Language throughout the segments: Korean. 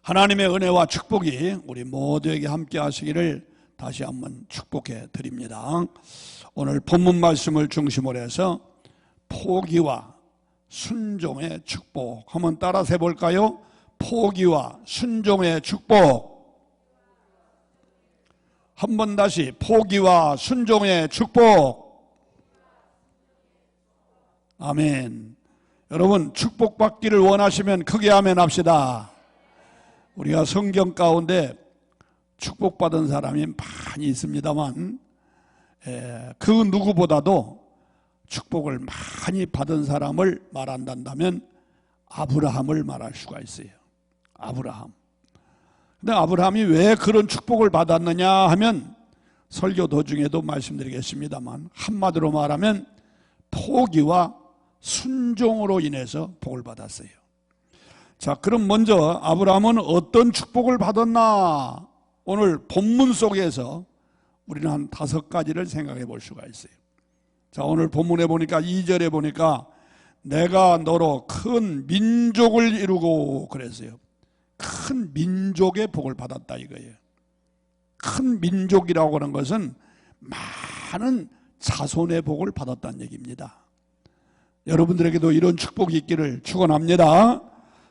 하나님의 은혜와 축복이 우리 모두에게 함께 하시기를 다시 한번 축복해 드립니다. 오늘 본문 말씀을 중심으로 해서 포기와 순종의 축복 한번 따라서 해볼까요? 포기와 순종의 축복. 한번 다시 포기와 순종의 축복. 아멘. 여러분 축복받기를 원하시면 크게 아멘 합시다. 우리가 성경 가운데 축복받은 사람이 많이 있습니다만 그 누구보다도 축복을 많이 받은 사람을 말한다면 아브라함을 말할 수가 있어요. 아브라함. 근데 아브라함이 왜 그런 축복을 받았느냐 하면 설교 도중에도 말씀드리겠습니다만 한마디로 말하면 포기와 순종으로 인해서 복을 받았어요. 자, 그럼 먼저 아브라함은 어떤 축복을 받았나? 오늘 본문 속에서 우리는 한 5가지를 생각해 볼 수가 있어요. 자, 오늘 본문에 보니까 2절에 보니까 내가 너로 큰 민족을 이루고 그랬어요. 큰 민족의 복을 받았다 이거예요. 큰 민족이라고 하는 것은 많은 자손의 복을 받았다는 얘기입니다. 여러분들에게도 이런 축복이 있기를 축원합니다.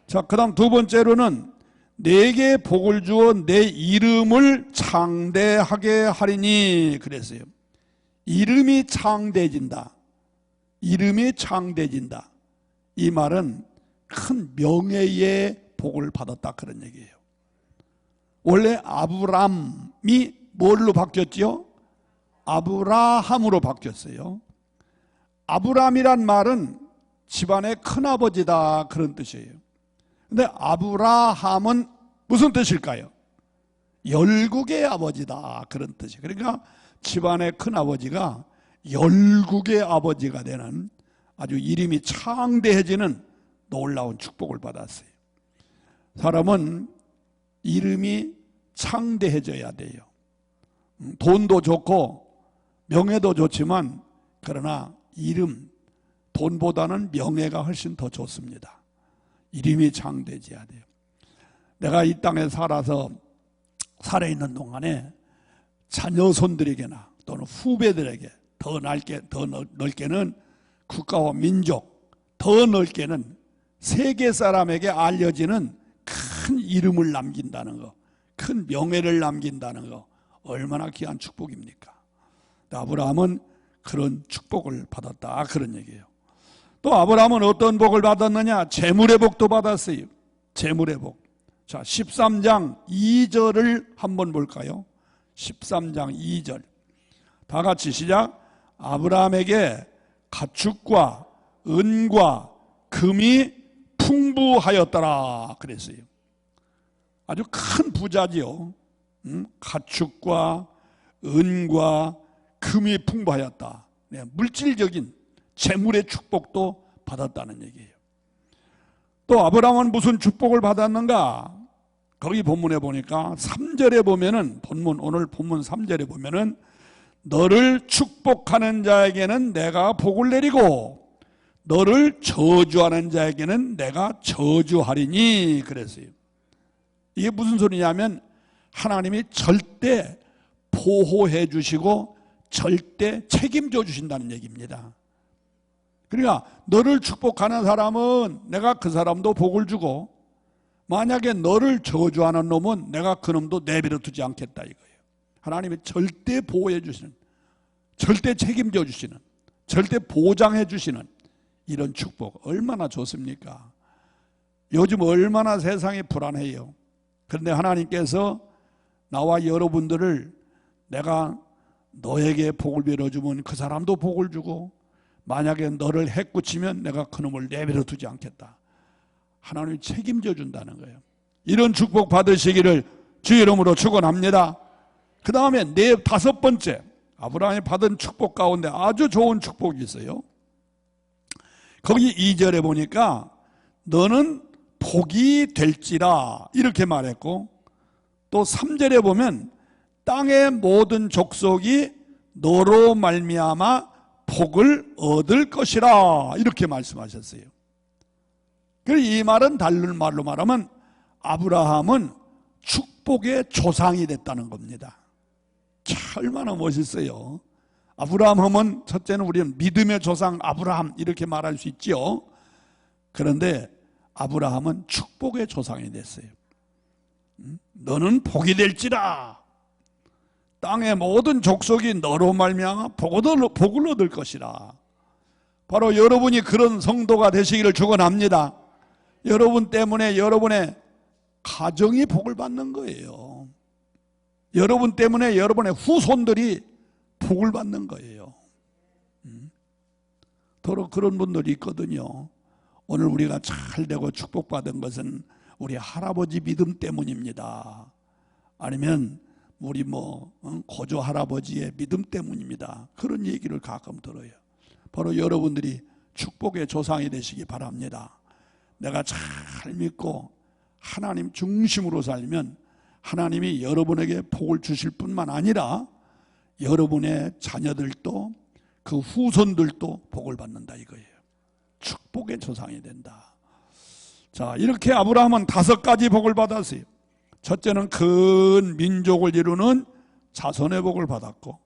자, 그 다음 두 번째로는 내게 복을 주어 내 이름을 창대하게 하리니 그랬어요. 이름이 창대해진다. 이름이 창대해진다. 이 말은 큰 명예의 복을 받았다 그런 얘기예요. 원래 아브람이 뭘로 바뀌었지요? 아브라함으로 바뀌었어요. 아브람이란 말은 집안의 큰아버지다 그런 뜻이에요. 근데 아브라함은 무슨 뜻일까요? 열국의 아버지다 그런 뜻이에요. 그러니까 집안의 큰아버지가 열국의 아버지가 되는 아주 이름이 창대해지는 놀라운 축복을 받았어요. 사람은 이름이 창대해져야 돼요. 돈도 좋고 명예도 좋지만 그러나 이름, 돈보다는 명예가 훨씬 더 좋습니다. 이름이 창대해져야 돼요. 내가 이 땅에 살아서 살아있는 동안에 자녀손들에게나 또는 후배들에게 더 넓게는 국가와 민족, 더 넓게는 세계 사람에게 알려지는 큰 이름을 남긴다는 거, 큰 명예를 남긴다는 거 얼마나 귀한 축복입니까? 아브라함은 그런 축복을 받았다 그런 얘기예요. 또 아브라함은 어떤 복을 받았느냐? 재물의 복도 받았어요. 재물의 복. 자, 13장 2절을 한번 볼까요? 13장 2절. 다 같이 시작. 아브라함에게 가축과 은과 금이 풍부하였더라 그랬어요. 아주 큰 부자지요. 가축과 은과 금이 풍부하였다. 네, 물질적인 재물의 축복도 받았다는 얘기예요. 또 아브라함은 무슨 축복을 받았는가? 거기 본문에 보니까 3절에 보면은 오늘 본문 3절에 보면은 너를 축복하는 자에게는 내가 복을 내리고 너를 저주하는 자에게는 내가 저주하리니 그랬어요. 이게 무슨 소리냐면 하나님이 절대 보호해 주시고 절대 책임져 주신다는 얘기입니다. 그러니까 너를 축복하는 사람은 내가 그 사람도 복을 주고 만약에 너를 저주하는 놈은 내가 그 놈도 내버려 두지 않겠다 이거예요. 하나님이 절대 보호해 주시는, 절대 책임져 주시는, 절대 보장해 주시는 이런 축복 얼마나 좋습니까? 요즘 얼마나 세상이 불안해요. 그런데 하나님께서 나와 여러분들을 내가 너에게 복을 빌어주면 그 사람도 복을 주고 만약에 너를 해꾸치면 내가 그놈을 내버려 두지 않겠다. 하나님이 책임져 준다는 거예요. 이런 축복 받으시기를 주 이름으로 축원합니다. 그 다음에 5번째 아브라함이 받은 축복 가운데 아주 좋은 축복이 있어요. 거기 2절에 보니까 너는 복이 될지라 이렇게 말했고 또 3절에 보면 땅의 모든 족속이 너로 말미암아 복을 얻을 것이라 이렇게 말씀하셨어요. 이 말은 다른 말로 말하면 아브라함은 축복의 조상이 됐다는 겁니다. 참 얼마나 멋있어요. 아브라함 하면 첫째는 우리는 믿음의 조상 아브라함 이렇게 말할 수 있죠. 그런데 아브라함은 축복의 조상이 됐어요. 너는 복이 될지라. 땅의 모든 족속이 너로 말미암아 복을 얻을 것이라. 바로 여러분이 그런 성도가 되시기를 축원합니다. 여러분 때문에 여러분의 가정이 복을 받는 거예요. 여러분 때문에 여러분의 후손들이 복을 받는 거예요. 더러 그런 분들이 있거든요. 오늘 우리가 잘 되고 축복받은 것은 우리 할아버지 믿음 때문입니다. 아니면 우리 고조 할아버지의 믿음 때문입니다. 그런 얘기를 가끔 들어요. 바로 여러분들이 축복의 조상이 되시기 바랍니다. 내가 잘 믿고 하나님 중심으로 살면 하나님이 여러분에게 복을 주실 뿐만 아니라 여러분의 자녀들도 그 후손들도 복을 받는다 이거예요. 축복의 조상이 된다. 자, 이렇게 아브라함은 5가지 복을 받았어요. 첫째는 큰 민족을 이루는 자손의 복을 받았고,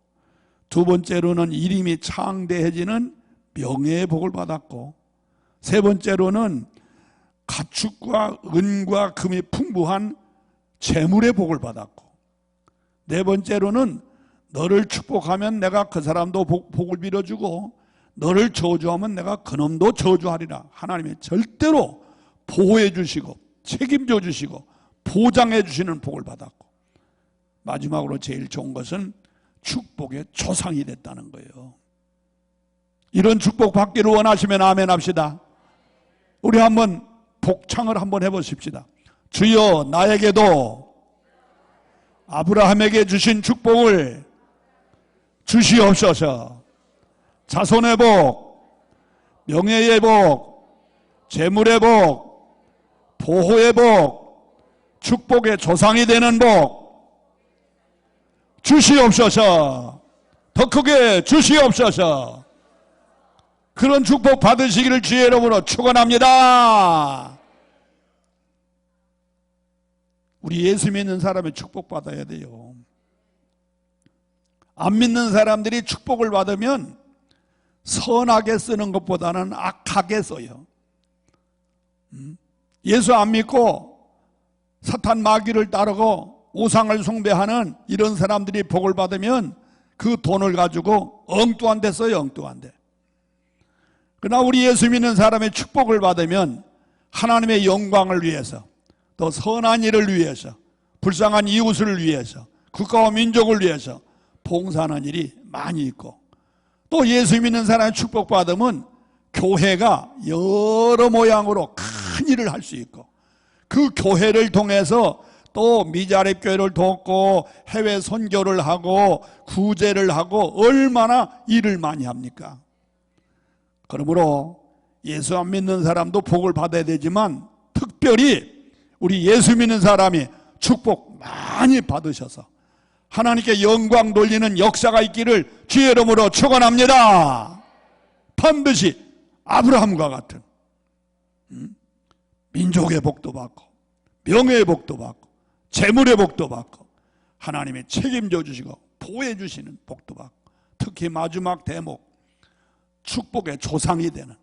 두 번째로는 이름이 창대해지는 명예의 복을 받았고, 세 번째로는 가축과 은과 금이 풍부한 재물의 복을 받았고, 네 번째로는 너를 축복하면 내가 그 사람도 복을 빌어주고 너를 저주하면 내가 그놈도 저주하리라. 하나님이 절대로 보호해 주시고 책임져 주시고 보장해 주시는 복을 받았고, 마지막으로 제일 좋은 것은 축복의 조상이 됐다는 거예요. 이런 축복 받기를 원하시면 아멘 합시다. 우리 한번 복창을 한번 해보십시다. 주여 나에게도 아브라함에게 주신 축복을 주시옵소서. 자손의 복, 명예의 복, 재물의 복, 보호의 복, 축복의 조상이 되는 복 주시옵소서. 더 크게 주시옵소서. 그런 축복 받으시기를 주의 이름으로 축원합니다. 우리 예수 믿는 사람이 축복받아야 돼요. 안 믿는 사람들이 축복을 받으면 선하게 쓰는 것보다는 악하게 써요. 예수 안 믿고 사탄 마귀를 따르고 우상을 숭배하는 이런 사람들이 복을 받으면 그 돈을 가지고 엉뚱한 데 써요. 엉뚱한 데. 그러나 우리 예수 믿는 사람의 축복을 받으면 하나님의 영광을 위해서, 또 선한 일을 위해서, 불쌍한 이웃을 위해서, 국가와 민족을 위해서 봉사하는 일이 많이 있고, 또 예수 믿는 사람의 축복받으면 교회가 여러 모양으로 큰 일을 할 수 있고, 그 교회를 통해서 또 미자립 교회를 돕고 해외 선교를 하고 구제를 하고 얼마나 일을 많이 합니까? 그러므로 예수 안 믿는 사람도 복을 받아야 되지만 특별히 우리 예수 믿는 사람이 축복 많이 받으셔서 하나님께 영광 돌리는 역사가 있기를 주의 이름으로 축원합니다. 반드시 아브라함과 같은 민족의 복도 받고 명예의 복도 받고 재물의 복도 받고 하나님이 책임져 주시고 보호해 주시는 복도 받고, 특히 마지막 대목 축복의 조상이 되는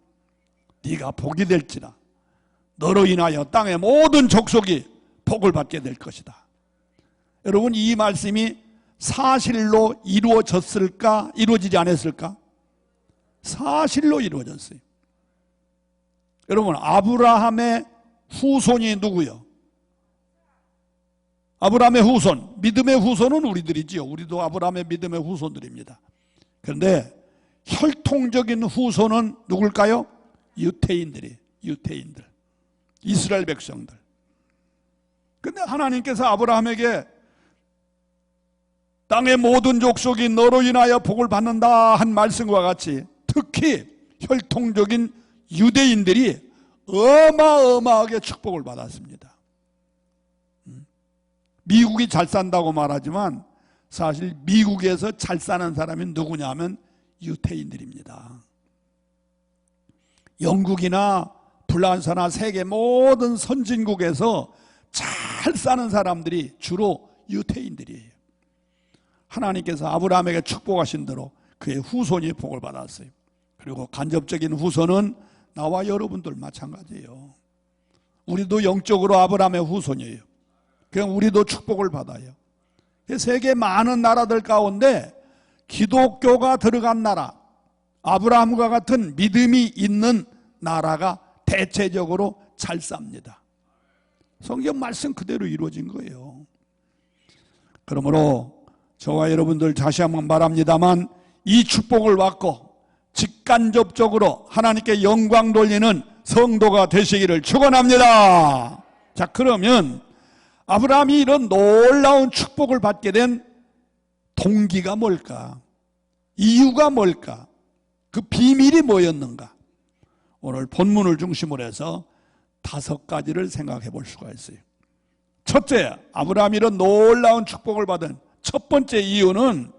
네가 복이 될지라. 너로 인하여 땅의 모든 족속이 복을 받게 될 것이다. 여러분, 이 말씀이 사실로 이루어졌을까? 이루어지지 않았을까? 사실로 이루어졌어요. 여러분, 아브라함의 후손이 누구요? 아브라함의 후손, 믿음의 후손은 우리들이지요. 우리도 아브라함의 믿음의 후손들입니다. 그런데 혈통적인 후손은 누굴까요? 유태인들, 이스라엘 백성들. 근데 하나님께서 아브라함에게 땅의 모든 족속이 너로 인하여 복을 받는다 한 말씀과 같이 특히 혈통적인 유대인들이 어마어마하게 축복을 받았습니다. 미국이 잘 산다고 말하지만 사실 미국에서 잘 사는 사람이 누구냐면 유태인들입니다. 영국이나 프랑스나 세계 모든 선진국에서 잘 사는 사람들이 주로 유태인들이에요. 하나님께서 아브라함에게 축복하신 대로 그의 후손이 복을 받았어요. 그리고 간접적인 후손은 나와 여러분들 마찬가지예요. 우리도 영적으로 아브라함의 후손이에요. 그럼 우리도 축복을 받아요. 세계 많은 나라들 가운데 기독교가 들어간 나라, 아브라함과 같은 믿음이 있는 나라가 대체적으로 잘 삽니다. 성경 말씀 그대로 이루어진 거예요. 그러므로 저와 여러분들 다시 한번 말합니다만 이 축복을 받고 직간접적으로 하나님께 영광 돌리는 성도가 되시기를 축원합니다. 자, 그러면 아브라함이 이런 놀라운 축복을 받게 된 동기가 뭘까? 이유가 뭘까? 그 비밀이 뭐였는가? 오늘 본문을 중심으로 해서 5가지를 생각해 볼 수가 있어요. 첫째, 아브라함이 이런 놀라운 축복을 받은 첫 번째 이유는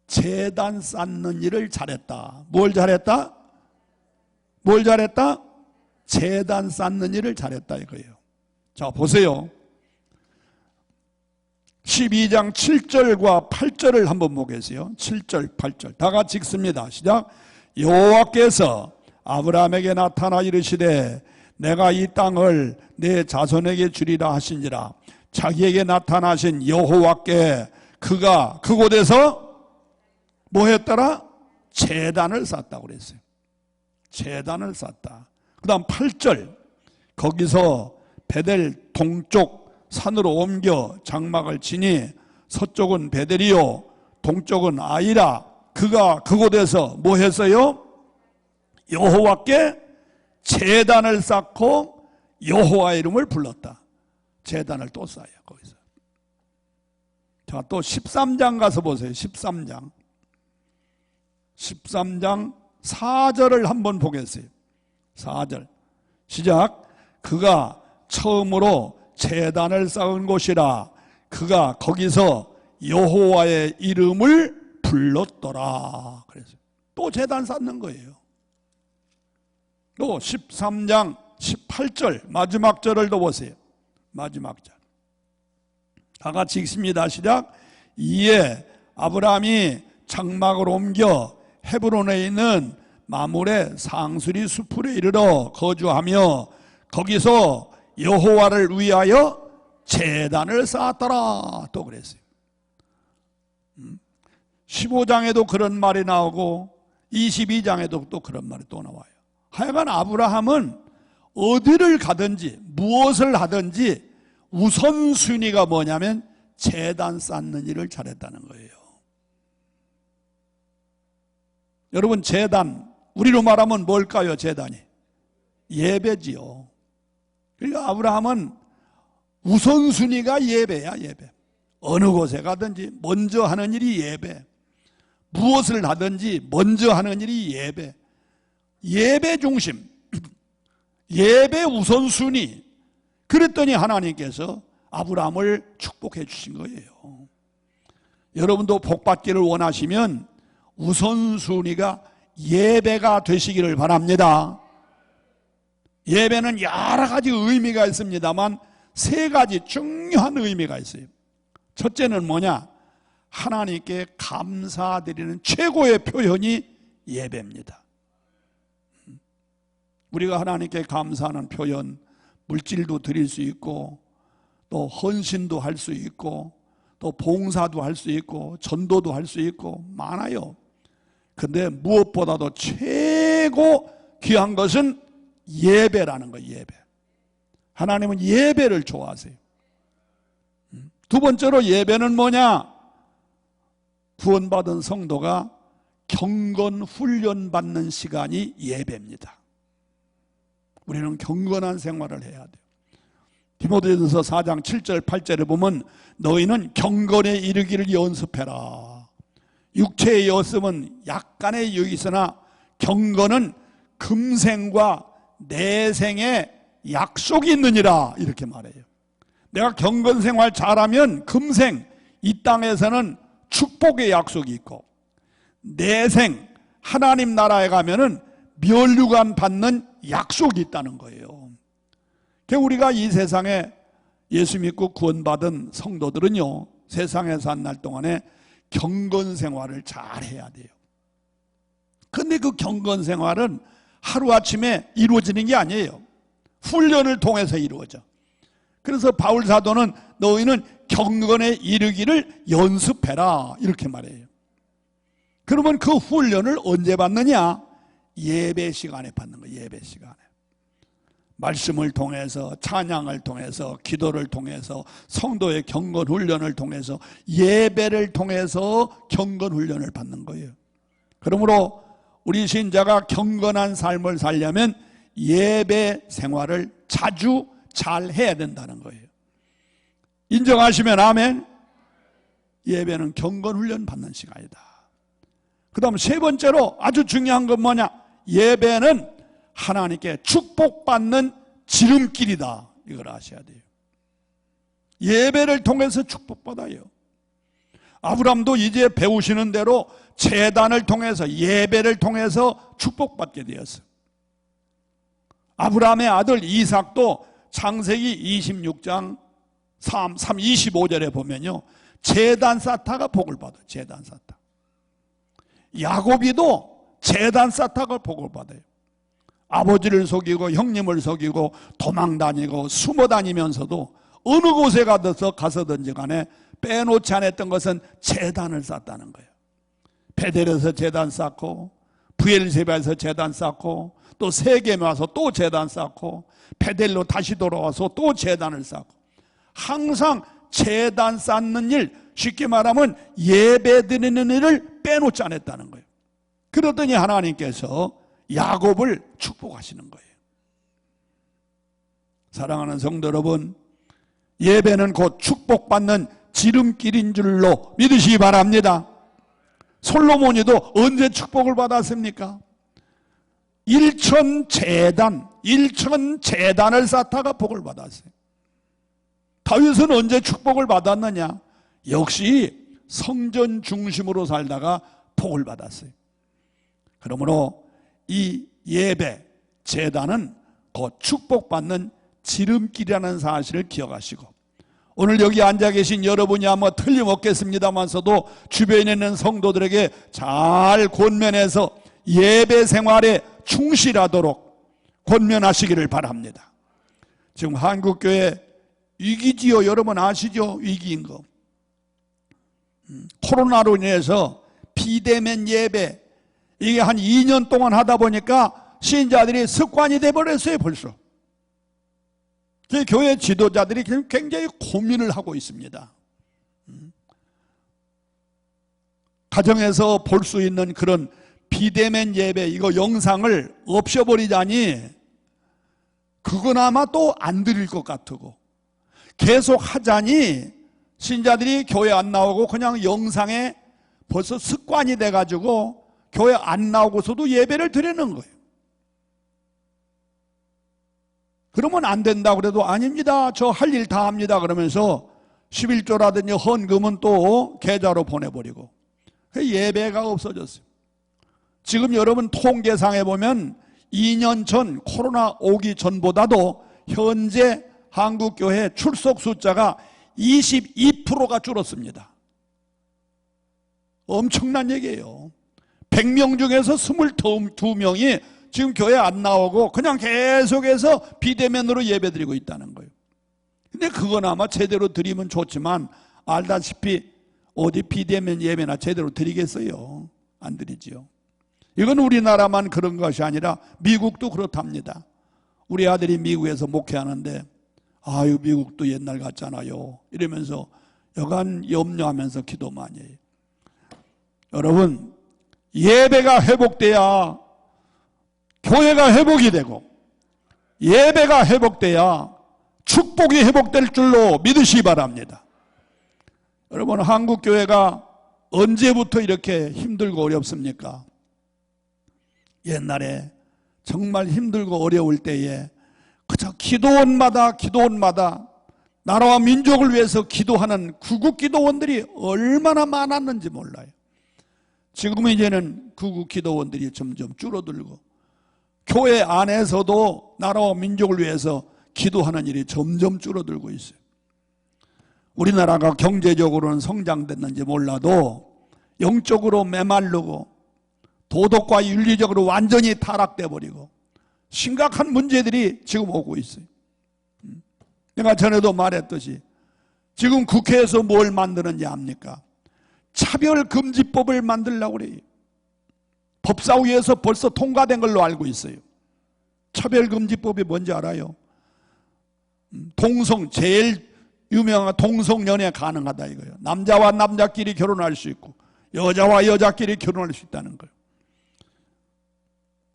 제단 쌓는 일을 잘했다. 뭘 잘했다? 뭘 잘했다? 제단 쌓는 일을 잘했다 이거예요. 자, 보세요. 12장 7절과 8절을 한번 보겠어요. 7절, 8절 다 같이 읽습니다. 시작. 여호와께서 아브라함에게 나타나 이르시되 내가 이 땅을 내 자손에게 주리라 하신지라. 자기에게 나타나신 여호와께 그가 그곳에서 뭐 했더라? 제단을 쌓았다고 그랬어요. 제단을 쌓았다. 그 다음 8절 거기서 베델 동쪽 산으로 옮겨 장막을 치니 서쪽은 베델이요 동쪽은 아이라. 그가 그곳에서 뭐 했어요? 여호와께 제단을 쌓고 여호와의 이름을 불렀다. 제단을 또 쌓아요 거기서. 자, 또 13장 가서 보세요. 13장 4절을 한번 보겠어요. 4절 시작. 그가 처음으로 제단을 쌓은 곳이라. 그가 거기서 여호와의 이름을 불렀더라. 그래서 또 제단 쌓는 거예요. 또 13장 18절 마지막 절을 더 보세요. 마지막 절 다 같이 읽습니다. 시작. 이에 아브라함이 장막을 옮겨 헤브론에 있는 마므레 상수리 숲으로 이르러 거주하며 거기서 여호와를 위하여 제단을 쌓았더라. 또 그랬어요. 15장에도 그런 말이 나오고 22장에도 또 그런 말이 또 나와요. 하여간 아브라함은 어디를 가든지 무엇을 하든지 우선순위가 뭐냐면 제단 쌓는 일을 잘했다는 거예요. 여러분, 제단, 우리로 말하면 뭘까요? 제단이 예배지요. 그러니까 아브라함은 우선순위가 예배야. 예배. 어느 곳에 가든지 먼저 하는 일이 예배. 무엇을 하든지 먼저 하는 일이 예배. 예배 중심, 예배 우선순위. 그랬더니 하나님께서 아브라함을 축복해 주신 거예요. 여러분도 복받기를 원하시면 우선순위가 예배가 되시기를 바랍니다. 예배는 여러 가지 의미가 있습니다만 3가지 중요한 의미가 있어요. 첫째는 뭐냐? 하나님께 감사드리는 최고의 표현이 예배입니다. 우리가 하나님께 감사하는 표현, 물질도 드릴 수 있고 또 헌신도 할 수 있고 또 봉사도 할 수 있고 전도도 할 수 있고 많아요. 근데 무엇보다도 최고 귀한 것은 예배라는 거예요. 예배. 하나님은 예배를 좋아하세요. 두 번째로 예배는 뭐냐? 구원받은 성도가 경건 훈련 받는 시간이 예배입니다. 우리는 경건한 생활을 해야 돼요. 디모데전서 4장 7절 8절에 보면 너희는 경건에 이르기를 연습해라. 육체의 연습은 약간의 유익이 있으나 경건은 금생과 내생의 약속이 있느니라. 이렇게 말해요. 내가 경건 생활 잘하면 금생 이 땅에서는 축복의 약속이 있고 내생 하나님 나라에 가면은 멸류관 받는 약속이 있다는 거예요. 우리가 이 세상에 예수 믿고 구원받은 성도들은요, 세상에 산 날 동안에 경건 생활을 잘 해야 돼요. 근데 그 경건 생활은 하루아침에 이루어지는 게 아니에요. 훈련을 통해서 이루어져. 그래서 바울 사도는 너희는 경건에 이르기를 연습해라 이렇게 말해요. 그러면 그 훈련을 언제 받느냐? 예배 시간에 받는 거예요. 예배 시간에. 말씀을 통해서, 찬양을 통해서, 기도를 통해서, 성도의 경건 훈련을 통해서, 예배를 통해서 경건 훈련을 받는 거예요. 그러므로 우리 신자가 경건한 삶을 살려면 예배 생활을 자주 잘 해야 된다는 거예요. 인정하시면 아멘. 예배는 경건 훈련 받는 시간이다. 그 다음 세 번째로 아주 중요한 건 뭐냐? 예배는 하나님께 축복받는 지름길이다. 이걸 아셔야 돼요. 예배를 통해서 축복받아요. 아브라함도 이제 배우시는 대로 제단을 통해서, 예배를 통해서 축복받게 되었어요. 아브라함의 아들 이삭도 창세기 26장 25절에 보면요, 제단 쌓다가 복을 받아요. 제단 쌓다. 야곱이도 제단 쌓다가 복을 받아요. 아버지를 속이고 형님을 속이고 도망다니고 숨어다니면서도 어느 곳에 가서든지 간에 빼놓지 않았던 것은 제단을 쌓았다는 거예요. 베델에서 제단 쌓고, 브엘세바에서 제단 쌓고, 또 세겜에 와서 또 제단 쌓고, 베델로 다시 돌아와서 또 제단을 쌓고, 항상 제단 쌓는 일, 쉽게 말하면 예배 드리는 일을 빼놓지 않았다는 거예요. 그러더니 하나님께서 야곱을 축복하시는 거예요. 사랑하는 성도 여러분, 예배는 곧 축복받는 지름길인 줄로 믿으시기 바랍니다. 솔로몬이도 언제 축복을 받았습니까? 1,000제단을 쌓다가 복을 받았어요. 다윗은 언제 축복을 받았느냐? 역시 성전 중심으로 살다가 복을 받았어요. 그러므로 이 예배, 제단은 곧 축복받는 지름길이라는 사실을 기억하시고, 오늘 여기 앉아 계신 여러분이 아마 틀림없겠습니다만서도 주변에 있는 성도들에게 잘 권면해서 예배 생활에 충실하도록 권면하시기를 바랍니다. 지금 한국교회 위기지요. 여러분 아시죠? 위기인 거. 코로나로 인해서 비대면 예배, 이게 한 2년 동안 하다 보니까 신자들이 습관이 돼버렸어요. 벌써 교회 지도자들이 굉장히 고민을 하고 있습니다. 가정에서 볼 수 있는 그런 비대면 예배, 이거 영상을 없애버리자니 그거나마 또 안 드릴 것 같고, 계속 하자니 신자들이 교회 안 나오고 그냥 영상에 벌써 습관이 돼가지고 교회 안 나오고서도 예배를 드리는 거예요. 그러면 안 된다 그래도 아닙니다. 저 할 일 다 합니다. 그러면서 11조라든지 헌금은 또 계좌로 보내버리고 예배가 없어졌어요. 지금 여러분 통계상에 보면 2년 전 코로나 오기 전보다도 현재 한국교회 출석 숫자가 22%가 줄었습니다. 엄청난 얘기예요. 100명 중에서 22명이 지금 교회 안 나오고 그냥 계속해서 비대면으로 예배드리고 있다는 거예요. 근데 그거나마 제대로 드리면 좋지만 알다시피 어디 비대면 예배나 제대로 드리겠어요? 안 드리지요. 이건 우리나라만 그런 것이 아니라 미국도 그렇답니다. 우리 아들이 미국에서 목회하는데 아유 미국도 옛날 같잖아요 이러면서 여간 염려하면서 기도 많이 해요. 여러분, 예배가 회복돼야 교회가 회복이 되고, 예배가 회복돼야 축복이 회복될 줄로 믿으시기 바랍니다. 여러분, 한국교회가 언제부터 이렇게 힘들고 어렵습니까? 옛날에 정말 힘들고 어려울 때에 그저 기도원마다 나라와 민족을 위해서 기도하는 구국기도원들이 얼마나 많았는지 몰라요. 지금은 이제는 구국기도원들이 점점 줄어들고 교회 안에서도 나라와 민족을 위해서 기도하는 일이 점점 줄어들고 있어요. 우리나라가 경제적으로는 성장됐는지 몰라도 영적으로 메마르고 도덕과 윤리적으로 완전히 타락돼 버리고 심각한 문제들이 지금 오고 있어요. 내가 전에도 말했듯이 지금 국회에서 뭘 만드는지 압니까? 차별금지법을 만들려고 그래요. 법사위에서 벌써 통과된 걸로 알고 있어요. 차별금지법이 뭔지 알아요? 제일 유명한 동성연애 가능하다 이거예요. 남자와 남자끼리 결혼할 수 있고 여자와 여자끼리 결혼할 수 있다는 거예요.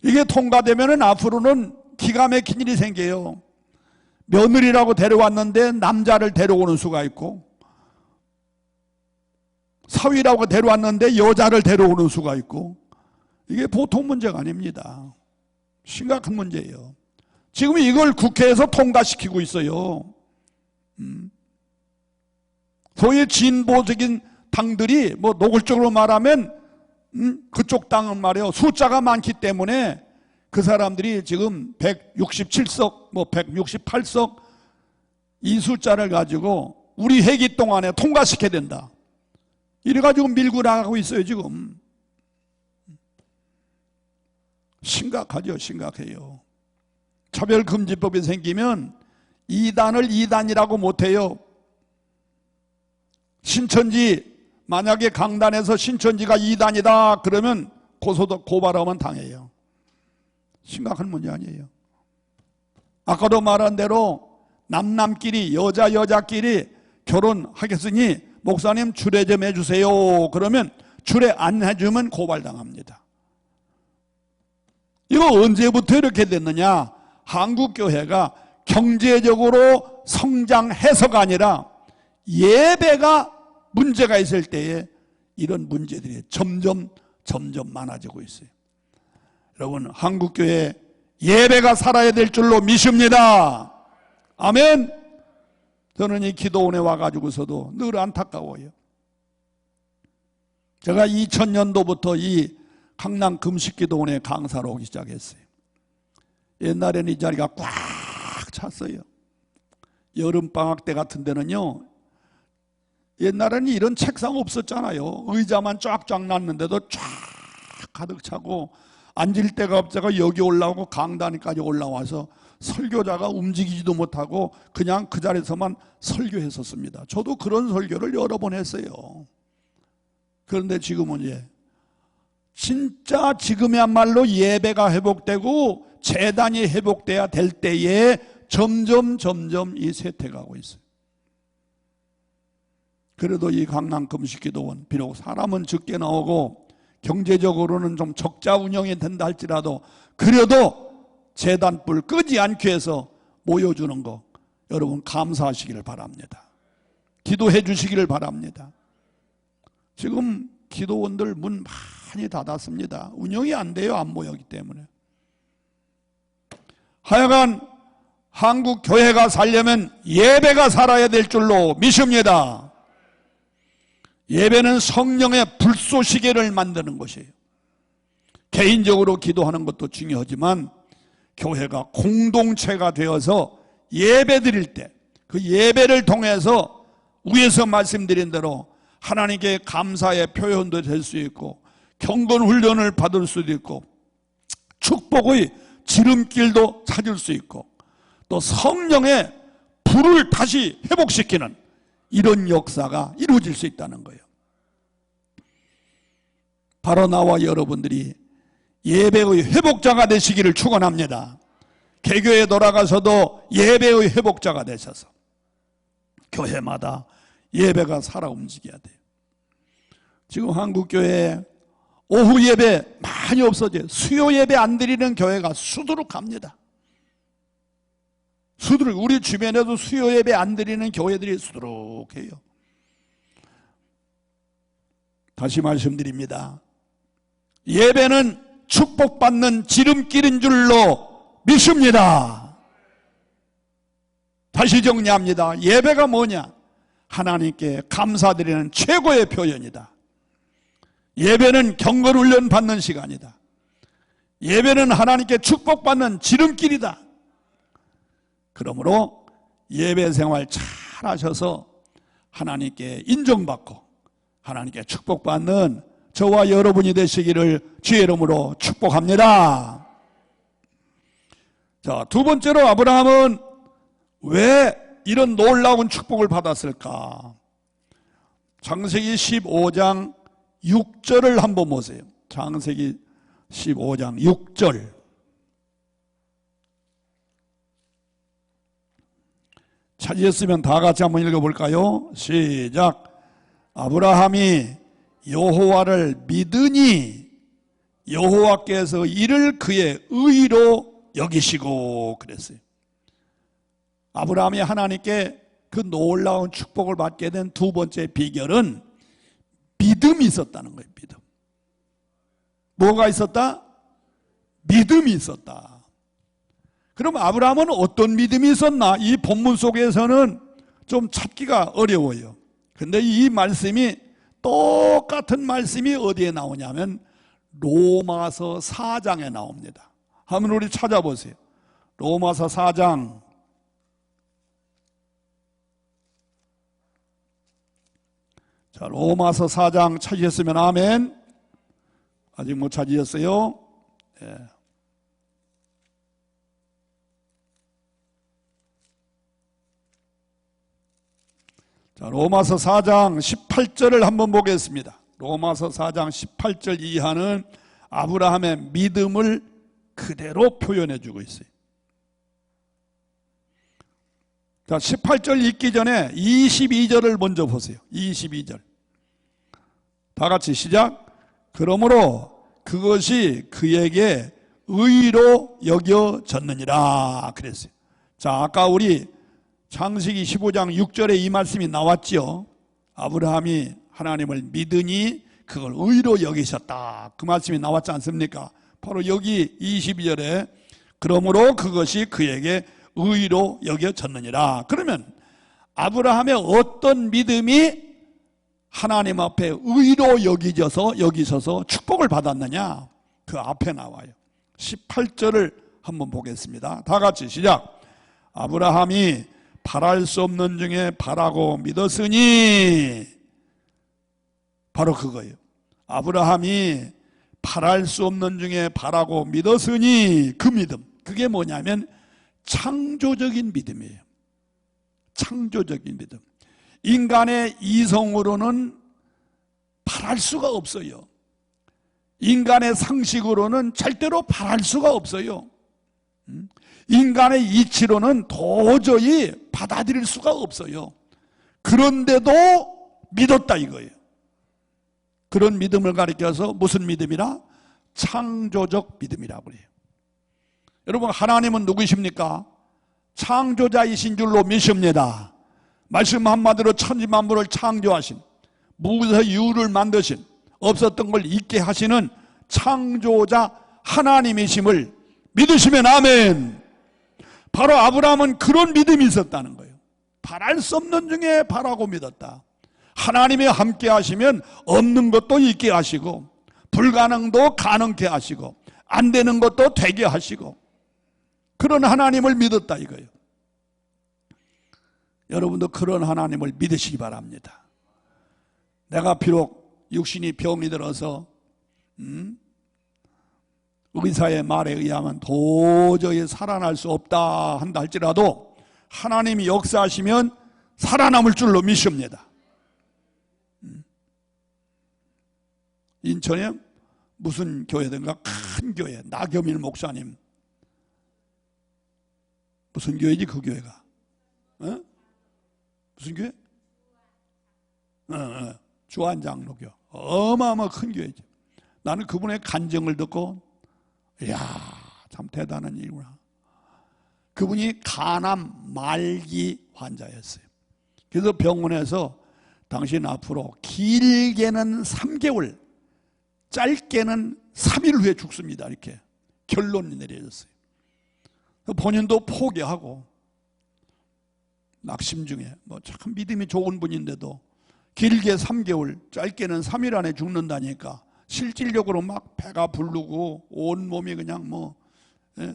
이게 통과되면 앞으로는 기가 막힌 일이 생겨요. 며느리라고 데려왔는데 남자를 데려오는 수가 있고 사위라고 데려왔는데 여자를 데려오는 수가 있고 이게 보통 문제가 아닙니다. 심각한 문제예요. 지금 이걸 국회에서 통과시키고 있어요. 소위 진보적인 당들이 뭐 노골적으로 말하면 그쪽 당은 말이에요. 숫자가 많기 때문에 그 사람들이 지금 167석, 뭐 168석 이 숫자를 가지고 우리 회기 동안에 통과시켜야 된다. 이래가지고 밀고 나가고 있어요, 지금. 심각하죠, 심각해요. 차별금지법이 생기면 이단을 이단이라고 못해요. 신천지, 만약에 강단에서 신천지가 이단이다 그러면 고발하면 당해요. 심각한 문제 아니에요. 아까도 말한 대로 남남끼리 여자끼리 결혼하겠으니 목사님 주례 좀 해주세요. 그러면 주례 안 해주면 고발당합니다. 이거 언제부터 이렇게 됐느냐? 한국교회가 경제적으로 성장해서가 아니라 예배가 문제가 있을 때에 이런 문제들이 점점 많아지고 있어요. 여러분, 한국교회 예배가 살아야 될 줄로 믿습니다. 아멘. 저는 이 기도원에 와가지고서도 늘 안타까워요. 제가 2000년도부터 이 강남 금식기도원에 강사로 오기 시작했어요. 옛날에는 이 자리가 꽉 찼어요. 여름방학 때 같은 데는요, 옛날에는 이런 책상 없었잖아요. 의자만 쫙쫙 놨는데도 쫙 가득 차고 앉을 데가 없다가 여기 올라오고 강단까지 올라와서 설교자가 움직이지도 못하고 그냥 그 자리에서만 설교했었습니다. 저도 그런 설교를 여러 번 했어요. 그런데 지금은 진짜 지금이야말로 예배가 회복되고 재단이 회복돼야 될 때에 점점 이 쇠퇴가고 있어요. 그래도 이 강남 금식기도원 비록 사람은 적게 나오고 경제적으로는 좀 적자 운영이 된다 할지라도 그래도 재단불 끄지 않기 위해서 모여주는 거 여러분 감사하시기를 바랍니다. 기도해 주시기를 바랍니다. 지금 기도원들 문 많이 닫았습니다. 운영이 안 돼요. 안 모이기 때문에. 하여간 한국 교회가 살려면 예배가 살아야 될 줄로 믿습니다. 예배는 성령의 불쏘시개를 만드는 것이에요. 개인적으로 기도하는 것도 중요하지만 교회가 공동체가 되어서 예배 드릴 때 그 예배를 통해서 위에서 말씀드린 대로 하나님께 감사의 표현도 될 수 있고 경건 훈련을 받을 수도 있고 축복의 지름길도 찾을 수 있고 또 성령의 불을 다시 회복시키는 이런 역사가 이루어질 수 있다는 거예요. 바로 나와 여러분들이 예배의 회복자가 되시기를 축원합니다. 개교에 돌아가서도 예배의 회복자가 되셔서 교회마다 예배가 살아 움직여야 돼요. 지금 한국교회에 오후 예배 많이 없어져요. 수요 예배 안 드리는 교회가 수두룩합니다. 우리 주변에도 수요 예배 안 드리는 교회들이 수두룩해요. 다시 말씀드립니다. 예배는 축복받는 지름길인 줄로 믿습니다. 다시 정리합니다. 예배가 뭐냐? 하나님께 감사드리는 최고의 표현이다. 예배는 경건훈련 받는 시간이다. 예배는 하나님께 축복받는 지름길이다. 그러므로 예배 생활 잘 하셔서 하나님께 인정받고 하나님께 축복받는 저와 여러분이 되시기를 주의 이름으로 축복합니다. 자, 두 번째로 아브라함은 왜 이런 놀라운 축복을 받았을까? 창세기 15장 6절을 한번 보세요. 창세기 15장 6절. 찾으셨으면 다 같이 한번 읽어볼까요? 시작. 아브라함이 여호와를 믿으니 여호와께서 이를 그의 의로 여기시고 그랬어요. 아브라함이 하나님께 그 놀라운 축복을 받게 된 두 번째 비결은 믿음이 있었다는 거예요. 믿음. 뭐가 있었다? 믿음이 있었다. 그럼 아브라함은 어떤 믿음이 있었나? 이 본문 속에서는 좀 찾기가 어려워요. 근데 이 말씀이 똑같은 말씀이 어디에 나오냐면 로마서 4장에 나옵니다. 한번 우리 찾아보세요. 로마서 4장. 자, 로마서 4장 찾으셨으면 아멘. 아직 못 찾으셨어요? 예. 자, 로마서 4장 18절을 한번 보겠습니다. 로마서 4장 18절 이하는 아브라함의 믿음을 그대로 표현해 주고 있어요. 자, 18절 읽기 전에 22절을 먼저 보세요. 22절. 다 같이 시작. 그러므로 그것이 그에게 의로 여겨졌느니라 그랬어요. 자, 아까 우리 창세기 15장 6절에 이 말씀이 나왔죠. 아브라함이 하나님을 믿으니 그걸 의로 여기셨다. 그 말씀이 나왔지 않습니까? 바로 여기 22절에 그러므로 그것이 그에게 의로 여겨졌느니라. 그러면 아브라함의 어떤 믿음이 하나님 앞에 의로 여기셔서 축복을 받았느냐? 그 앞에 나와요. 18절을 한번 보겠습니다. 다 같이 시작. 아브라함이 바랄 수 없는 중에 바라고 믿었으니, 바로 그거예요. 아브라함이 바랄 수 없는 중에 바라고 믿었으니, 그 믿음, 그게 뭐냐면 창조적인 믿음이에요. 창조적인 믿음. 인간의 이성으로는 바랄 수가 없어요. 인간의 상식으로는 절대로 바랄 수가 없어요. 인간의 이치로는 도저히 받아들일 수가 없어요. 그런데도 믿었다 이거예요. 그런 믿음을 가리켜서 무슨 믿음이라? 창조적 믿음이라고 해요. 여러분, 하나님은 누구십니까? 창조자이신 줄로 믿습니다. 말씀 한마디로 천지만물을 창조하신, 무에서 유를 만드신, 없었던 걸 있게 하시는 창조자 하나님이심을 믿으시면 아멘. 바로 아브라함은 그런 믿음이 있었다는 거예요. 바랄 수 없는 중에 바라고 믿었다. 하나님이 함께 하시면 없는 것도 있게 하시고, 불가능도 가능케 하시고, 안 되는 것도 되게 하시고, 그런 하나님을 믿었다 이거예요. 여러분도 그런 하나님을 믿으시기 바랍니다. 내가 비록 육신이 병이 들어서 의사의 말에 의하면 도저히 살아날 수 없다 한다 할지라도 하나님이 역사하시면 살아남을 줄로 믿습니다. 인천에 무슨 교회든가 큰 교회, 나겸일 목사님, 무슨 교회지 그 교회가? 어? 무슨 교회? 주한장로교. 어마어마 큰 교회죠. 나는 그분의 간증을 듣고, 이야, 참 대단한 일이구나. 그분이 간암 말기 환자였어요. 그래서 병원에서 당신 앞으로 길게는 3개월, 짧게는 3일 후에 죽습니다. 이렇게 결론이 내려졌어요. 본인도 포기하고 낙심 중에 참 믿음이 좋은 분인데도 길게 3개월, 짧게는 3일 안에 죽는다니까 실질적으로 막 배가 부르고 온 몸이 그냥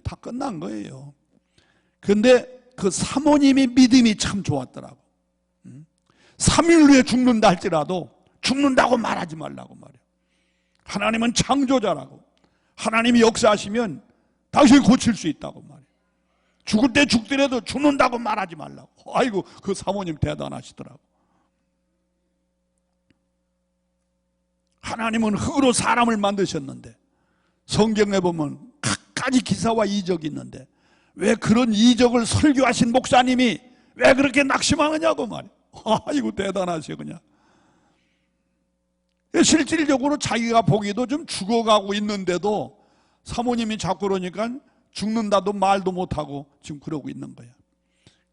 다 끝난 거예요. 그런데 그 사모님이 믿음이 참 좋았더라고. 3일 후에 죽는다 할지라도 죽는다고 말하지 말라고 말이에요. 하나님은 창조자라고, 하나님이 역사하시면 당신이 고칠 수 있다고 말이에요. 죽을 때 죽더라도 죽는다고 말하지 말라고. 아이고, 그 사모님 대단하시더라고. 하나님은 흙으로 사람을 만드셨는데, 성경에 보면 갖가지 기사와 이적이 있는데 왜 그런 이적을 설교하신 목사님이 왜 그렇게 낙심하느냐고 말이에요. 아이고, 대단하세요. 그냥 실질적으로 자기가 보기도 좀 죽어가고 있는데도 사모님이 자꾸 그러니까 죽는다도 말도 못하고 지금 그러고 있는 거야.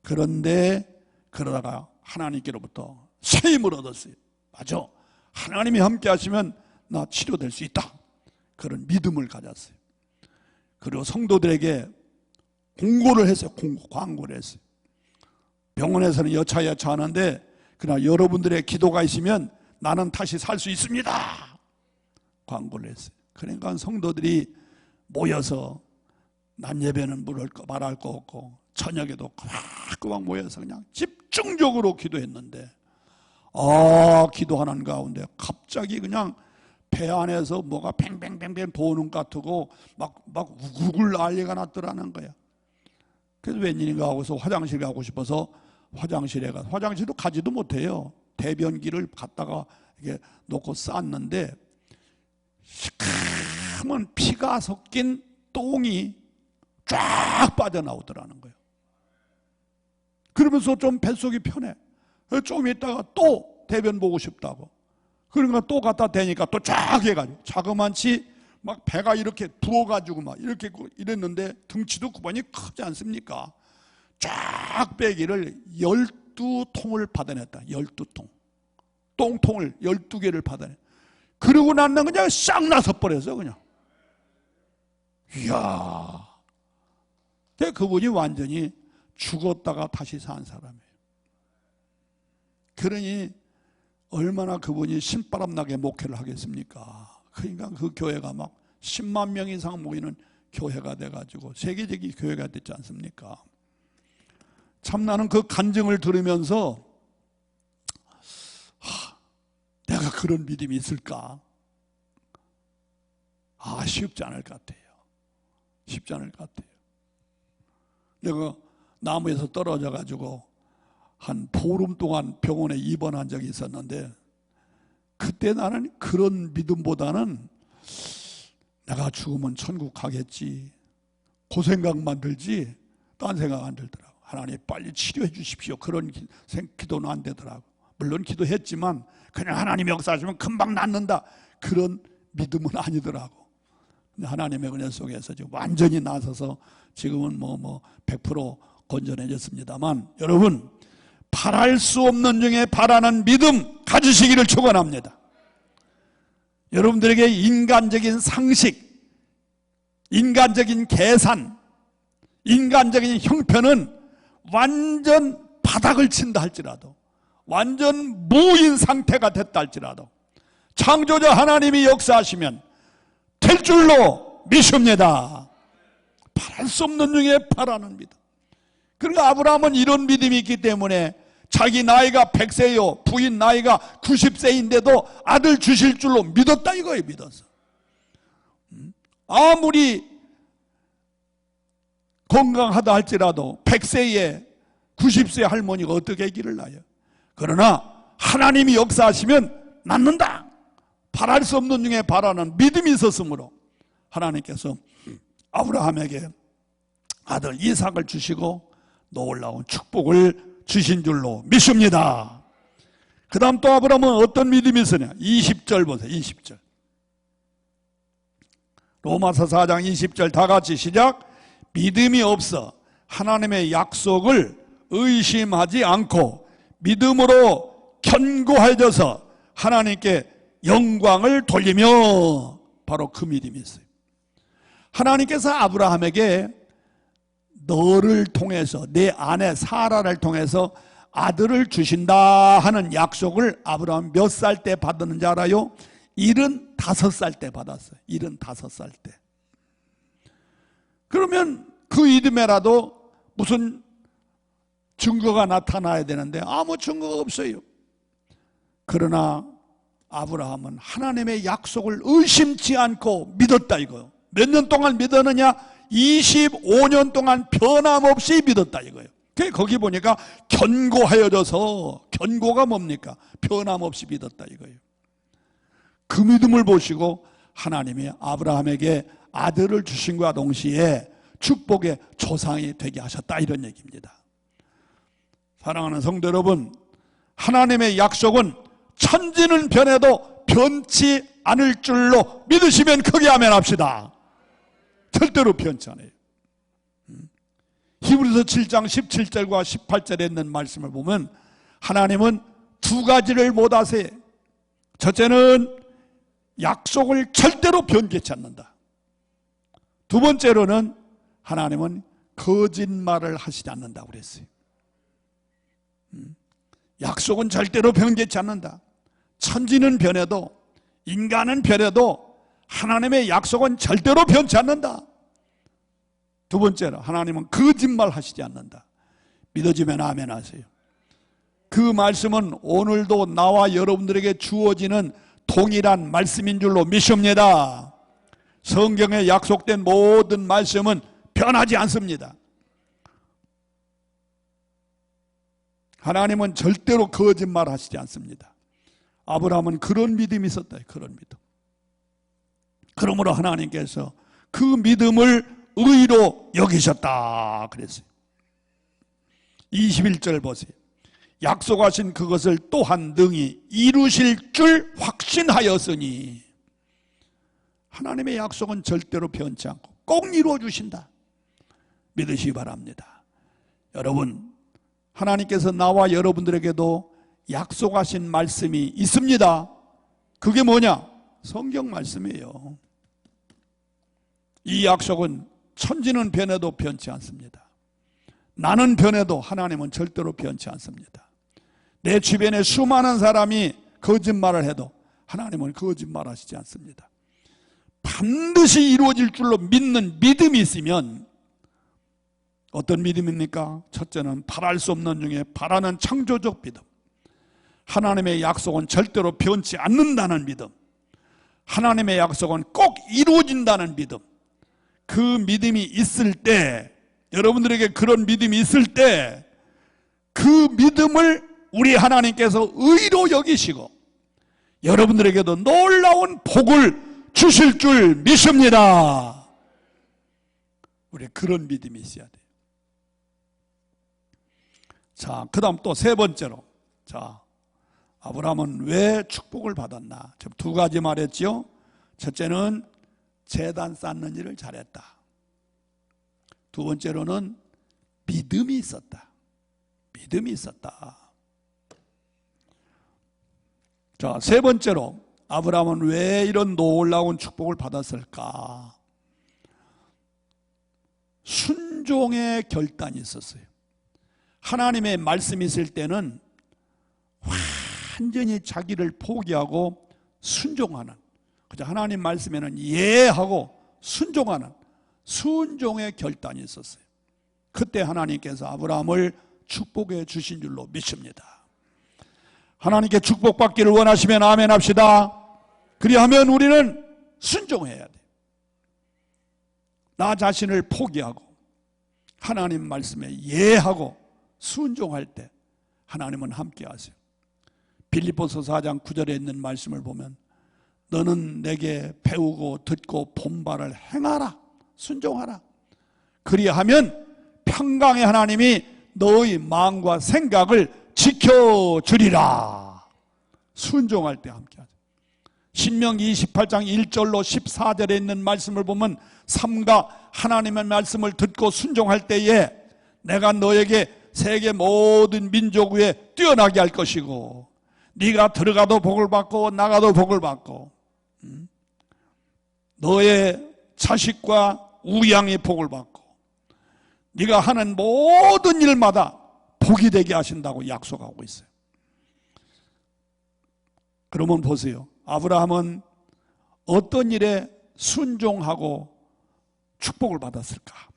그런데 그러다가 하나님께로부터 새 힘을 얻었어요. 맞아, 하나님이 함께 하시면 나 치료될 수 있다, 그런 믿음을 가졌어요. 그리고 성도들에게 공고를 했어요. 광고를 했어요. 병원에서는 여차여차 하는데 그러나 여러분들의 기도가 있으면 나는 다시 살 수 있습니다, 광고를 했어요. 그러니까 성도들이 모여서 낮 예배는 말할 거 없고 저녁에도 꼬박꼬박 모여서 그냥 집중적으로 기도했는데, 기도하는 가운데 갑자기 그냥 배 안에서 뭐가 팽팽팽팽 도는 것 같고 막 우글 난리가 났더라는 거야. 그래서 웬일인가 하고서 화장실 가고 싶어서 화장실에 가서, 화장실도 가지도 못해요. 대변기를 갖다가 이렇게 놓고 쌌는데 시커먼 피가 섞인 똥이 쫙 빠져나오더라는 거예요. 그러면서 좀 뱃속이 편해. 좀 있다가 또 대변 보고 싶다고. 그러니까 또 갖다 대니까 또 쫙 해가지고 자그만치 막 배가 이렇게 부어가지고 막 이렇게 이랬는데 덩치도 구번이 크지 않습니까? 쫙 빼기를 12통을 받아냈다. 12통. 똥통을 12개를 받아내. 그러고 나면 그냥 싹 나서 버렸어 그냥. 이야. 근데 그분이 완전히 죽었다가 다시 산 사람이에요. 그러니 얼마나 그분이 신바람 나게 목회를 하겠습니까? 그러니까 그 교회가 막 10만 명 이상 모이는 교회가 돼가지고 세계적인 교회가 됐지 않습니까? 참 나는 그 간증을 들으면서 내가 그런 믿음이 있을까? 쉽지 않을 것 같아요. 쉽지 않을 것 같아요. 내가 나무에서 떨어져 가지고 한 보름 동안 병원에 입원한 적이 있었는데 그때 나는 그런 믿음보다는 내가 죽으면 천국 가겠지, 그 생각만 들지 딴 생각 안 들더라고. 하나님 빨리 치료해 주십시오, 그런 기도는 안 되더라고. 물론 기도했지만 그냥 하나님 역사하시면 금방 낫는다, 그런 믿음은 아니더라고. 하나님의 은혜 속에서 지금 완전히 나서서 지금은 100% 건전해졌습니다만, 여러분 바랄 수 없는 중에 바라는 믿음 가지시기를 축원합니다. 여러분들에게 인간적인 상식, 인간적인 계산, 인간적인 형편은 완전 바닥을 친다 할지라도, 완전 무인 상태가 됐다 할지라도 창조자 하나님이 역사하시면 될 줄로 믿습니다. 바랄 수 없는 중에 바라는 믿음. 그러니까 아브라함은 이런 믿음이 있기 때문에 자기 나이가 100세요 부인 나이가 90세인데도 아들 주실 줄로 믿었다 이거예요. 믿었어. 아무리 건강하다 할지라도 100세에 90세 할머니가 어떻게 아기를 낳아요? 그러나 하나님이 역사하시면 낳는다. 바랄 수 없는 중에 바라는 믿음이 있었으므로 하나님께서 아브라함에게 아들 이삭을 주시고 놀라운 축복을 주신 줄로 믿습니다. 그 다음 또 아브라함은 어떤 믿음이 있으냐? 20절 보세요. 20절. 로마서 4장 20절 다 같이 시작. 믿음이 없어 하나님의 약속을 의심하지 않고 믿음으로 견고해져서 하나님께 영광을 돌리며, 바로 그 믿음이 있어요. 하나님께서 아브라함에게 너를 통해서, 내 아내 사라를 통해서 아들을 주신다 하는 약속을 아브라함 몇 살 때 받았는지 알아요? 75살 때 받았어요. 75살 때. 그러면 그 이듬해라도 무슨 증거가 나타나야 되는데 아무 증거가 없어요. 그러나 아브라함은 하나님의 약속을 의심치 않고 믿었다 이거예요. 몇 년 동안 믿었느냐? 25년 동안 변함없이 믿었다 이거예요. 거기 보니까 견고하여져서, 견고가 뭡니까? 변함없이 믿었다 이거예요. 그 믿음을 보시고 하나님이 아브라함에게 아들을 주신과 동시에 축복의 조상이 되게 하셨다 이런 얘기입니다. 사랑하는 성도 여러분, 하나님의 약속은 천지는 변해도 변치 않을 줄로 믿으시면 크게 아멘 합시다. 절대로 변치 않아요. 히브리서 7장 17절과 18절에 있는 말씀을 보면 하나님은 두 가지를 못하세요. 첫째는 약속을 절대로 변개치 않는다. 두 번째로는 하나님은 거짓말을 하시지 않는다고 그랬어요. 약속은 절대로 변개치 않는다. 천지는 변해도, 인간은 변해도 하나님의 약속은 절대로 변치 않는다. 두 번째로 하나님은 거짓말 하시지 않는다. 믿어지면 아멘 하세요. 그 말씀은 오늘도 나와 여러분들에게 주어지는 동일한 말씀인 줄로 믿습니다. 성경에 약속된 모든 말씀은 변하지 않습니다. 하나님은 절대로 거짓말 하시지 않습니다. 아브라함은 그런 믿음이 있었다. 그런 믿음. 그러므로 하나님께서 그 믿음을 의로 여기셨다 그랬어요. 21절 보세요. 약속하신 그것을 또한 능히 이루실 줄 확신하였으니. 하나님의 약속은 절대로 변치 않고 꼭 이루어 주신다. 믿으시기 바랍니다. 여러분, 하나님께서 나와 여러분들에게도 약속하신 말씀이 있습니다. 그게 뭐냐? 성경 말씀이에요. 이 약속은 천지는 변해도 변치 않습니다. 나는 변해도 하나님은 절대로 변치 않습니다. 내 주변에 수많은 사람이 거짓말을 해도 하나님은 거짓말하시지 않습니다. 반드시 이루어질 줄로 믿는 믿음이 있으면, 어떤 믿음입니까? 첫째는 바랄 수 없는 중에 바라는 창조적 믿음. 하나님의 약속은 절대로 변치 않는다는 믿음. 하나님의 약속은 꼭 이루어진다는 믿음. 그 믿음이 있을 때, 여러분들에게 그런 믿음이 있을 때 그 믿음을 우리 하나님께서 의로 여기시고 여러분들에게도 놀라운 복을 주실 줄 믿습니다. 우리 그런 믿음이 있어야 돼요. 자, 그 다음 또 세 번째로, 자, 아브라함은 왜 축복을 받았나? 지금 두 가지 말했죠. 첫째는 제단 쌓는 일을 잘했다. 두 번째로는 믿음이 있었다. 믿음이 있었다. 자, 세 번째로 아브라함은 왜 이런 놀라운 축복을 받았을까? 순종의 결단이 있었어요. 하나님의 말씀이 있을 때는 완전히 자기를 포기하고 순종하는, 그죠? 하나님 말씀에는 예하고 순종하는 순종의 결단이 있었어요. 그때 하나님께서 아브라함을 축복해 주신 줄로 믿습니다. 하나님께 축복받기를 원하시면 아멘 합시다. 그리하면 우리는 순종해야 돼요. 나 자신을 포기하고 하나님 말씀에 예하고 순종할 때 하나님은 함께 하세요. 빌립보서 4장 9절에 있는 말씀을 보면 너는 내게 배우고 듣고 본바를 행하라. 순종하라. 그리하면 평강의 하나님이 너의 마음과 생각을 지켜주리라. 순종할 때 함께하죠. 신명기 28장 1절로 14절에 있는 말씀을 보면 삼가 하나님의 말씀을 듣고 순종할 때에 내가 너에게 세계 모든 민족 위에 뛰어나게 할 것이고 네가 들어가도 복을 받고 나가도 복을 받고 너의 자식과 우양이 복을 받고 네가 하는 모든 일마다 복이 되게 하신다고 약속하고 있어요. 그러면 보세요. 아브라함은 어떤 일에 순종하고 축복을 받았을까?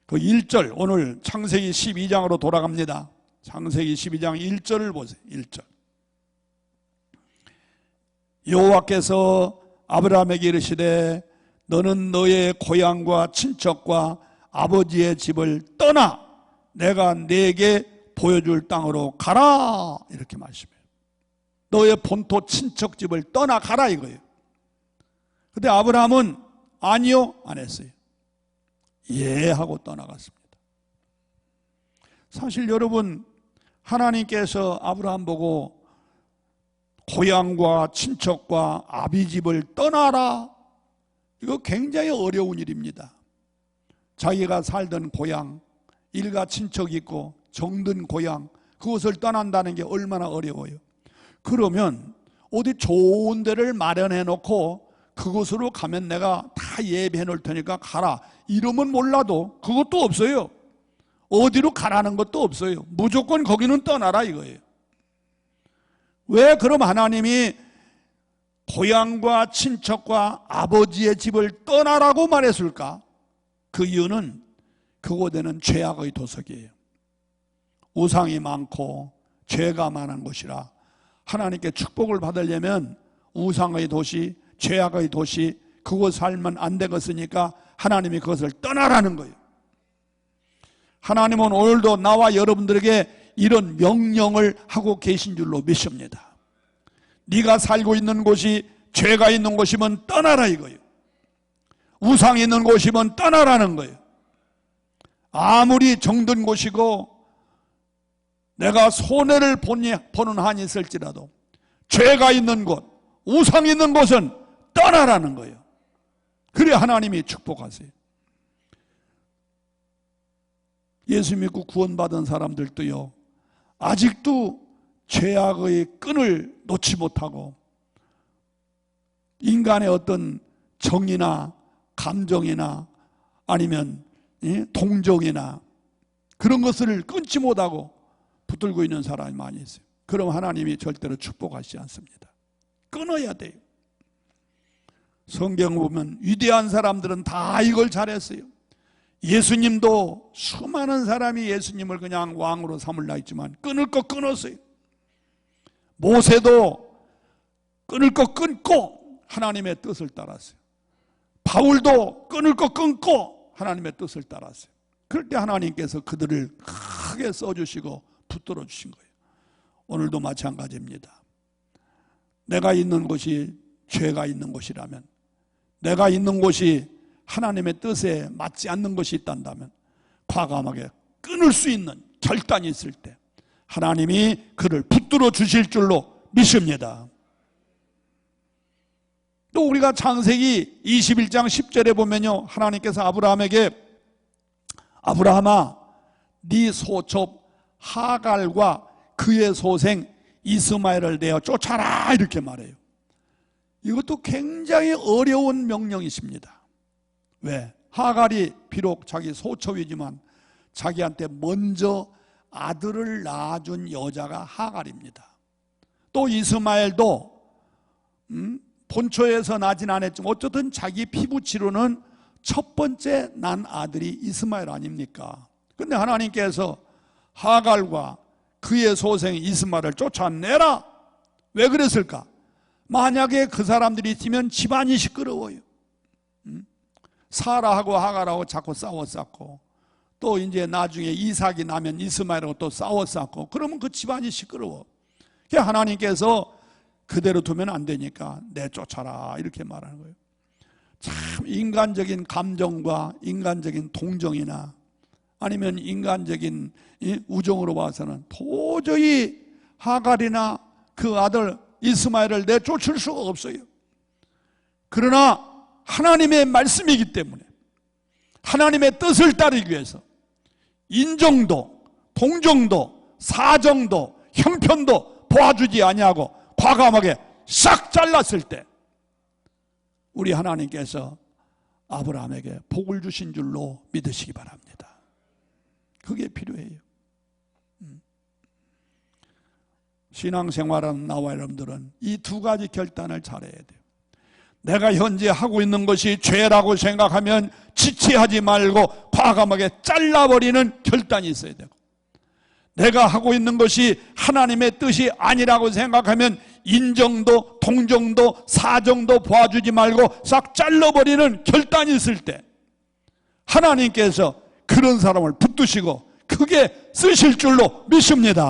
그 1절, 오늘 창세기 12장으로 돌아갑니다. 창세기 12장 1절을 보세요. 1절. 여호와께서 아브라함에게 이르시되 너는 너의 고향과 친척과 아버지의 집을 떠나 내가 네게 보여줄 땅으로 가라 이렇게 말씀해요. 너의 본토 친척집을 떠나 가라 이거예요. 근데 아브라함은 아니요 안 했어요. 예 하고 떠나갔습니다. 사실 여러분, 하나님께서 아브라함 보고 고향과 친척과 아비집을 떠나라, 이거 굉장히 어려운 일입니다. 자기가 살던 고향, 일가 친척이 있고 정든 고향, 그것을 떠난다는 게 얼마나 어려워요. 그러면 어디 좋은 데를 마련해 놓고 그곳으로 가면 내가 다 예배해 놓을 테니까 가라, 이러면 몰라도 그것도 없어요. 어디로 가라는 것도 없어요. 무조건 거기는 떠나라 이거예요. 왜 그럼 하나님이 고향과 친척과 아버지의 집을 떠나라고 말했을까? 그 이유는 그곳에는 죄악의 도석이에요. 우상이 많고 죄가 많은 곳이라 하나님께 축복을 받으려면 우상의 도시, 죄악의 도시, 그곳 살면 안 되겠으니까 하나님이 그것을 떠나라는 거예요. 하나님은 오늘도 나와 여러분들에게 이런 명령을 하고 계신 줄로 믿습니다. 네가 살고 있는 곳이 죄가 있는 곳이면 떠나라 이거예요. 우상이 있는 곳이면 떠나라는 거예요. 아무리 정든 곳이고 내가 손해를 보는 한이 있을지라도 죄가 있는 곳, 우상이 있는 곳은 떠나라는 거예요. 그래 하나님이 축복하세요. 예수 믿고 구원받은 사람들도요, 아직도 죄악의 끈을 놓지 못하고 인간의 어떤 정이나 감정이나 아니면 동정이나 그런 것을 끊지 못하고 붙들고 있는 사람이 많이 있어요. 그럼 하나님이 절대로 축복하시지 않습니다. 끊어야 돼요. 성경 보면 위대한 사람들은 다 이걸 잘했어요. 예수님도 수많은 사람이 예수님을 그냥 왕으로 삼으려 했지만 끊을 거 끊었어요. 모세도 끊을 거 끊고 하나님의 뜻을 따랐어요. 바울도 끊을 거 끊고 하나님의 뜻을 따랐어요. 그럴 때 하나님께서 그들을 크게 써주시고 붙들어 주신 거예요. 오늘도 마찬가지입니다. 내가 있는 곳이 죄가 있는 곳이라면, 내가 있는 곳이 하나님의 뜻에 맞지 않는 것이 있단다면 과감하게 끊을 수 있는 결단이 있을 때 하나님이 그를 붙들어 주실 줄로 믿습니다. 또 우리가 창세기 21장 10절에 보면요, 하나님께서 아브라함에게 아브라함아 네 소첩 하갈과 그의 소생 이스마엘을 내어 쫓아라 이렇게 말해요. 이것도 굉장히 어려운 명령이십니다. 왜? 하갈이 비록 자기 소첩이지만 자기한테 먼저 아들을 낳아준 여자가 하갈입니다. 또 이스마엘도 본초에서 나진 않았지만 어쨌든 자기 피부치로는 첫 번째 난 아들이 이스마엘 아닙니까? 근데 하나님께서 하갈과 그의 소생 이스마엘을 쫓아내라. 왜 그랬을까? 만약에 그 사람들이 있으면 집안이 시끄러워요. 사라하고 하갈하고 자꾸 싸웠었고, 또 이제 나중에 이삭이 나면 이스마엘하고 또 싸웠었고, 그러면 그 집안이 시끄러워. 하나님께서 그대로 두면 안 되니까 내쫓아라 이렇게 말하는 거예요. 참 인간적인 감정과 인간적인 동정이나 아니면 인간적인 우정으로 봐서는 도저히 하갈이나 그 아들 이스마엘을 내쫓을 수가 없어요. 그러나 하나님의 말씀이기 때문에 하나님의 뜻을 따르기 위해서 인정도, 동정도, 사정도, 형편도 도와주지 아니하고 과감하게 싹 잘랐을 때 우리 하나님께서 아브라함에게 복을 주신 줄로 믿으시기 바랍니다. 그게 필요해요. 신앙생활하는 나와 여러분들은 이 두 가지 결단을 잘해야 돼요. 내가 현재 하고 있는 것이 죄라고 생각하면 지체하지 말고 과감하게 잘라버리는 결단이 있어야 되고, 내가 하고 있는 것이 하나님의 뜻이 아니라고 생각하면 인정도 동정도 사정도 봐주지 말고 싹 잘라버리는 결단이 있을 때 하나님께서 그런 사람을 붙드시고 크게 쓰실 줄로 믿습니다.